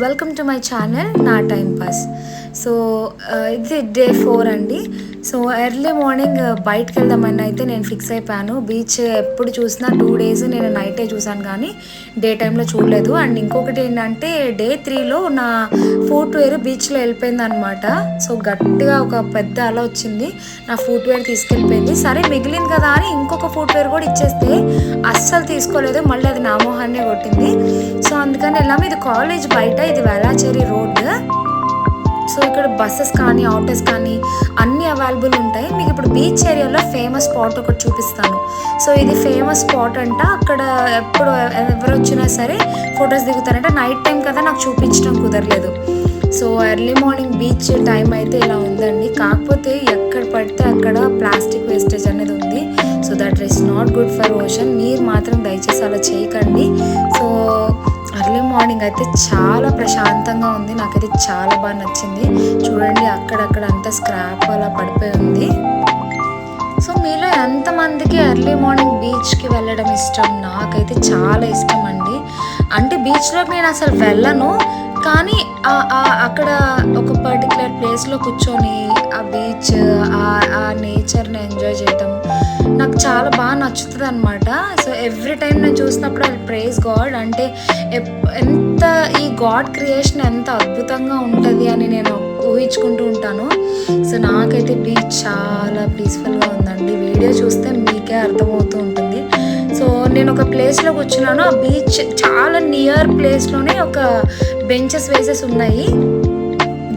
Welcome to my channel నా time pass. So ఇది day 4 అండి. సో ఎర్లీ మార్నింగ్ బయటకు వెళ్దామని అయితే నేను ఫిక్స్ అయిపోయాను. బీచ్ ఎప్పుడు చూసినా 2 డేస్ నేను నైటే చూసాను కానీ డే టైంలో చూడలేదు. అండ్ ఇంకొకటి ఏంటంటే డే 3లో నా ఫుట్వేర్ బీచ్లో వెళ్ళిపోయింది అనమాట. సో గట్టిగా ఒక పెద్ద అల వచ్చింది, నా ఫుట్వేర్ తీసుకెళ్ళిపోయింది. సరే మిగిలింది కదా అని ఇంకొక ఫుట్వేర్ కూడా ఇచ్చేస్తే అస్సలు తీసుకోలేదు, మళ్ళీ అది నా మొహాన్నే కొట్టింది. సో అందుకని వెళ్ళాము. ఇది కాలేజ్ బయట, ఇది వేళాచేరి రోడ్. సో ఇక్కడ బస్సెస్ కానీ ఆటోస్ కానీ అన్నీ అవైలబుల్ ఉంటాయి. మీకు ఇప్పుడు బీచ్ ఏరియాలో ఫేమస్ స్పాట్ ఒకటి చూపిస్తాను. సో ఇది ఫేమస్ స్పాట్ అంట. అక్కడ ఎప్పుడు ఎవరు వచ్చినా సరే ఫొటోస్ దిగుతారంటే నైట్ టైం కదా, నాకు చూపించడం కుదరలేదు. So early morning beach time అయితే ఇలా ఉందండి. కాకపోతే ఎక్కడ పడితే అక్కడ ప్లాస్టిక్ వేస్టేజ్ అనేది ఉంది. So that is not good for ocean. మీరు మాత్రం దయచేసి అలా చేయకండి. సో ఎర్లీ మార్నింగ్ అయితే చాలా ప్రశాంతంగా ఉంది, నాకైతే చాలా బాగా నచ్చింది. చూడండి అక్కడక్కడ అంతా స్క్రాప్ అలా పడిపోయి ఉంది. సో మీలో ఎంతమందికి ఎర్లీ మార్నింగ్ బీచ్కి వెళ్ళడం ఇష్టం? నాకైతే చాలా ఇష్టం అండి. అంటే బీచ్లోకి నేను అసలు వెళ్ళను, కానీ అక్కడ ఒక పర్టికులర్ ప్లేస్లో కూర్చొని ఆ బీచ్ ఆ నేచర్ని ఎంజాయ్ చేయడం నాకు చాలా బాగా నచ్చుతుంది అనమాట. సో ఎవ్రీ టైం నేను చూసినప్పుడు అది ప్రైజ్ గాడ్. అంటే ఎంత ఈ గాడ్ క్రియేషన్ ఎంత అద్భుతంగా ఉంటుంది అని నేను ఊహించుకుంటూ ఉంటాను. సో నాకైతే బీచ్ చాలా పీస్ఫుల్గా ఉందండి. వీడియో చూస్తే మీకే అర్థమవుతూ ఉంటుంది. సో నేను ఒక ప్లేస్లో కూర్చున్నాను, ఆ బీచ్ చాలా నియర్ ప్లేస్లోనే ఒక బెంచెస్ వేసేసి ఉన్నాయి.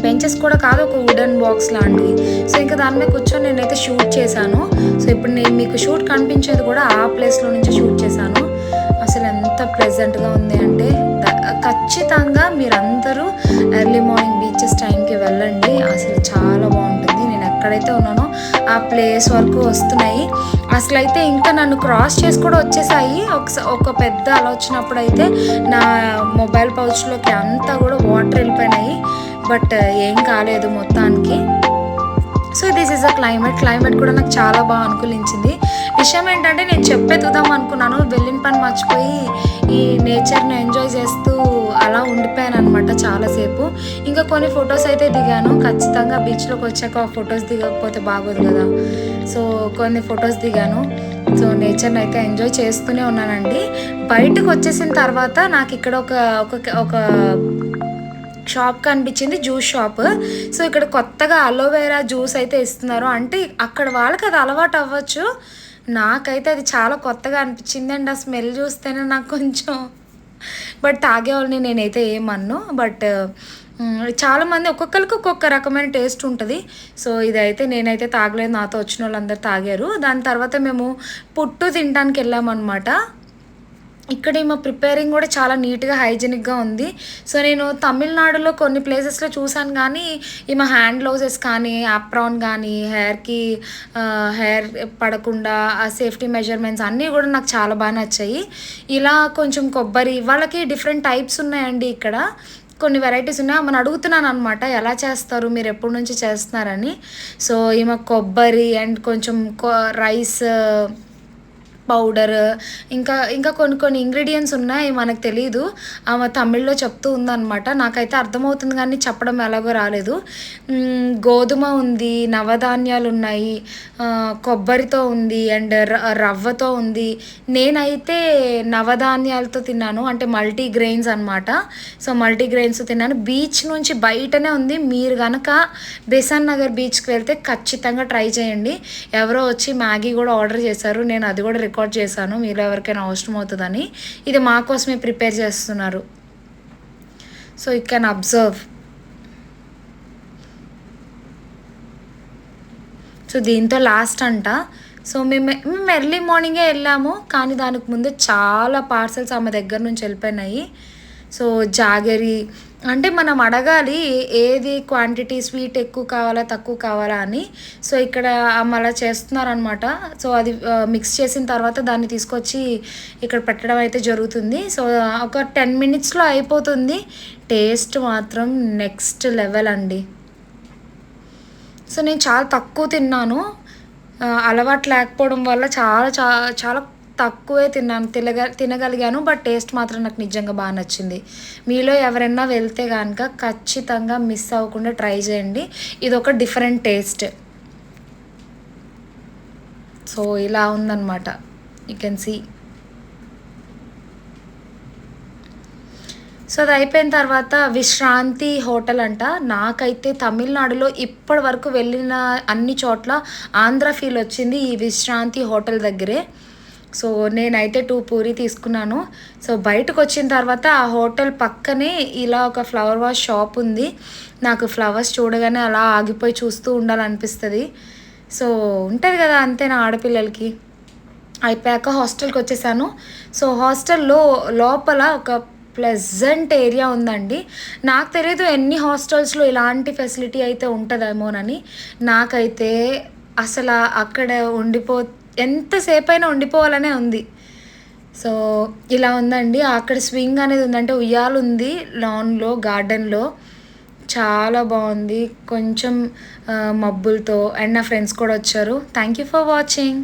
బెంచెస్ కూడా కాదు, ఒక వుడెన్ బాక్స్ లాంటివి. సో ఇంకా దాని మీద కూర్చొని నేనైతే షూట్ చేశాను. సో ఇప్పుడు నేను మీకు షూట్ కనిపించేది కూడా ఆ ప్లేస్లో నుంచి షూట్ చేశాను. అసలు ఎంత ప్లెజెంట్గా ఉంది అంటే ఖచ్చితంగా మీరందరూ ఎర్లీ మార్నింగ్ బీచెస్ టైంకి వెళ్ళండి. అసలు చాలా బాగుంటుంది. నేను ఎక్కడైతే ఉన్నానో ఆ ప్లేస్ వరకు వస్తున్నాయి. అసలు అయితే ఇంకా నన్ను క్రాస్ చేసి కూడా వచ్చేసాయి. ఒక పెద్ద అలా వచ్చినప్పుడు అయితే నా మొబైల్ పౌచ్లోకి అంతా కూడా వాటర్ వెళ్ళిపోయినాయి. బట్ ఏం కాలేదు మొత్తానికి. So this is a climate కూడా నాకు చాలా బాగా అనుకూలించింది. విషయం ఏంటంటే నేను చెప్పేద్దాం అనుకున్నాను, వెళ్ళిన పని మర్చిపోయి ఈ నేచర్ని ఎంజాయ్ చేస్తూ అలా ఉండిపోయాను అనమాట చాలాసేపు. ఇంకా కొన్ని ఫొటోస్ అయితే దిగాను. ఖచ్చితంగా బీచ్లోకి వచ్చాక ఫొటోస్ దిగకపోతే బాగోదు కదా. సో కొన్ని ఫొటోస్ దిగాను. సో నేచర్ని అయితే ఎంజాయ్ చేస్తూనే ఉన్నానండి. బయటకు వచ్చేసిన తర్వాత నాకు ఇక్కడ ఒక షాప్ కనిపించింది, జ్యూస్ షాప్. సో ఇక్కడ కొత్తగా అలోవెరా జ్యూస్ అయితే ఇస్తున్నారు. అంటే అక్కడ వాళ్ళకి అది అలవాటు అవ్వచ్చు, నాకైతే అది చాలా కొత్తగా అనిపించింది. అండ్ ఆ స్మెల్ చూస్తేనే నాకు కొంచెం, బట్ తాగేవాళ్ళని నేనైతే ఏమన్ను. బట్ చాలామంది ఒక్కొక్కరికి ఒక్కొక్క రకమైన టేస్ట్ ఉంటుంది. సో ఇదైతే నేనైతే తాగలేదు, నాతో వచ్చిన వాళ్ళందరూ తాగారు. దాని తర్వాత మేము పుట్టు తినడానికి వెళ్ళామన్నమాట. ఇక్కడ ఈమె ప్రిపేరింగ్ కూడా చాలా నీట్గా హైజీనిక్గా ఉంది. సో నేను తమిళనాడులో కొన్ని ప్లేసెస్లో చూసాను, కానీ ఈమె హ్యాండ్ గ్లౌజెస్ కానీ అప్రాన్ కానీ హెయిర్ పడకుండా ఆ సేఫ్టీ మెజర్మెంట్స్ అన్నీ కూడా నాకు చాలా బాగా నచ్చాయి. ఇలా కొంచెం కొబ్బరి, వాళ్ళకి డిఫరెంట్ టైప్స్ ఉన్నాయండి ఇక్కడ, కొన్ని వెరైటీస్ ఉన్నాయి. మనం అడుగుతున్నాను అనమాట ఎలా చేస్తారు, మీరు ఎప్పటి నుంచి చేస్తున్నారని. సో ఈమె కొబ్బరి అండ్ కొంచెం రైస్ పౌడర్, ఇంకా కొన్ని ఇంగ్రీడియంట్స్ ఉన్నాయి మనకు తెలీదు. ఆమె తమిళ్లో చెప్తూ ఉందన్నమాట. నాకైతే అర్థమవుతుంది కానీ చెప్పడం ఎలాగో రాలేదు. గోధుమ ఉంది, నవధాన్యాలు ఉన్నాయి, కొబ్బరితో ఉంది అండ్ రవ్వతో ఉంది. నేనైతే నవధాన్యాలతో తిన్నాను, అంటే మల్టీగ్రెయిన్స్ అనమాట. సో మల్టీగ్రెయిన్స్ తిన్నాను. బీచ్ నుంచి బయటనే ఉంది. మీరు కనుక బేసన్ నగర్ బీచ్కి వెళ్తే ఖచ్చితంగా ట్రై చేయండి. ఎవరో వచ్చి మ్యాగీ కూడా ఆర్డర్ చేశారు, నేను అది కూడా రికార్డ్ చేశాను, మీరు ఎవరికైనా అవసరం అవుతుందని. ఇది మా కోసమే ప్రిపేర్ చేస్తున్నారు. So you can observe. So దీంతో లాస్ట్ అంట. సో మేము ఎర్లీ మార్నింగే వెళ్ళాము, కానీ దానికి ముందు చాలా పార్సల్స్ ఆమె దగ్గర నుంచి వెళ్ళిపోయినాయి. సో జాగరి అంటే మనం అడగాలి ఏది క్వాంటిటీ, స్వీట్ ఎక్కువ కావాలా తక్కువ కావాలా అని. సో ఇక్కడ అలా చేస్తున్నారనమాట. సో అది మిక్స్ చేసిన తర్వాత దాన్ని తీసుకొచ్చి ఇక్కడ పెట్టడం అయితే జరుగుతుంది. సో ఒక 10 minutesలో అయిపోతుంది. టేస్ట్ మాత్రం నెక్స్ట్ లెవెల్ అండి. సో నేను చాలా తక్కువ తిన్నాను, అలవాటు లేకపోవడం వల్ల చాలా చాలా తక్కువే తిన్నాను, తినగలిగాను. బట్ టేస్ట్ మాత్రం నాకు నిజంగా బాగా నచ్చింది. మీలో ఎవరైనా వెళ్తే కనుక ఖచ్చితంగా మిస్ అవ్వకుండా ట్రై చేయండి. ఇదొక డిఫరెంట్ టేస్ట్. సో ఇలా ఉందన్నమాట, యూ కెన్ సీ. సో అది అయిపోయిన తర్వాత విశ్రాంతి హోటల్ అంట. నాకైతే తమిళనాడులో ఇప్పటి వరకు వెళ్ళిన అన్ని చోట్ల ఆంధ్ర ఫీల్ వచ్చింది ఈ విశ్రాంతి హోటల్ దగ్గరే. సో నేనైతే 2 పూరి తీసుకున్నాను. సో బయటకు వచ్చిన తర్వాత ఆ హోటల్ పక్కనే ఇలా ఒక ఫ్లవర్ వాష్ షాప్ ఉంది. నాకు ఫ్లవర్స్ చూడగానే అలా ఆగిపోయి చూస్తూ ఉండాలనిపిస్తుంది. సో ఉంటుంది కదా అంతేనా ఆడపిల్లలకి. అయిపోయాక హాస్టల్కి వచ్చేసాను. సో హాస్టల్లో లోపల ఒక ప్లెజెంట్ ఏరియా ఉందండి. నాకు తెలియదు ఎన్ని హాస్టల్స్లో ఇలాంటి ఫెసిలిటీ అయితే ఉంటుందేమోనని. నాకైతే అసలు అక్కడ ఎంతసేపు అయినా ఉండిపోవాలనే ఉంది. సో ఇలా ఉందండి. అక్కడ స్వింగ్ అనేది ఉందంటే ఉయ్యాలు ఉంది లాన్లో, గార్డెన్లో. చాలా బాగుంది కొంచెం మబ్బులతో. అండ్ నా ఫ్రెండ్స్ కూడా వచ్చారు. Thank you for watching.